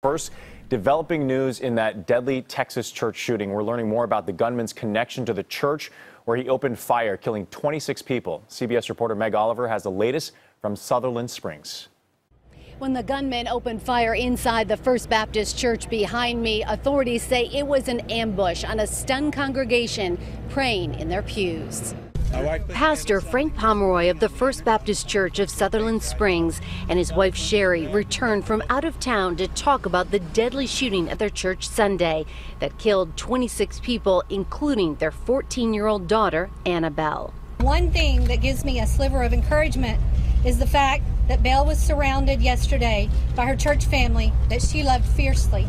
First, developing news in that deadly Texas church shooting. We're learning more about the gunman's connection to the church where he opened fire, killing 26 people. CBS reporter Meg Oliver has the latest from Sutherland Springs. When the gunman opened fire inside the First Baptist Church behind me, authorities say it was an ambush on a stunned congregation praying in their pews. Pastor Frank Pomeroy of the First Baptist Church of Sutherland Springs and his wife Sherri returned from out of town to talk about the deadly shooting at their church Sunday that killed 26 people, including their 14-year-old daughter, Annabelle. One thing that gives me a sliver of encouragement is the fact that Belle was surrounded yesterday by her church family that she loved fiercely.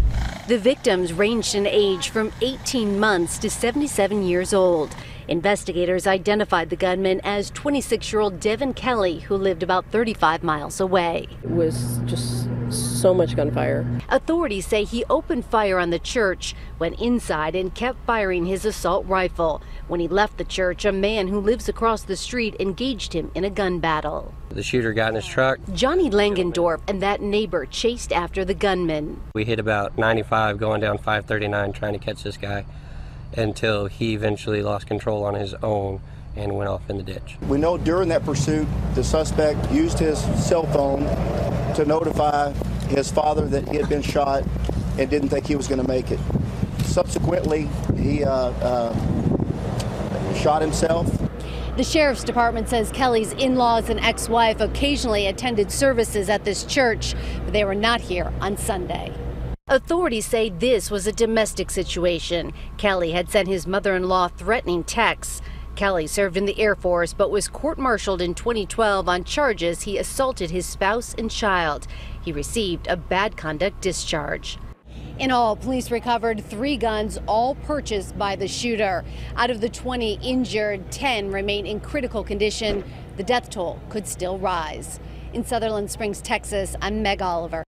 The victims ranged in age from 18 months to 77 years old. Investigators identified the gunman as 26-year-old Devin Kelly, who lived about 35 miles away. It was just so much gunfire. Authorities say he opened fire on the church, went inside and kept firing his assault rifle. When he left the church, a man who lives across the street engaged him in a gun battle. The shooter got in his truck. Johnnie Langendorff and that neighbor chased after the gunman. We hit about 95 going down 539 trying to catch this guy until he eventually lost control on his own and went off in the ditch. We know during that pursuit, the suspect used his cell phone to notify his father that he had been shot and didn't think he was going to make it. Subsequently, he shot himself. The sheriff's department says Kelly's in-laws and ex-wife occasionally attended services at this church, but they were not here on Sunday. Authorities say this was a domestic situation. Kelly had sent his mother-in-law threatening texts. Kelly served in the Air Force but was court-martialed in 2012 on charges he assaulted his spouse and child. He received a bad conduct discharge. In all, police recovered 3 guns, all purchased by the shooter. Out of the 20 injured, 10 remain in critical condition. The death toll could still rise. In Sutherland Springs, Texas, I'm Meg Oliver.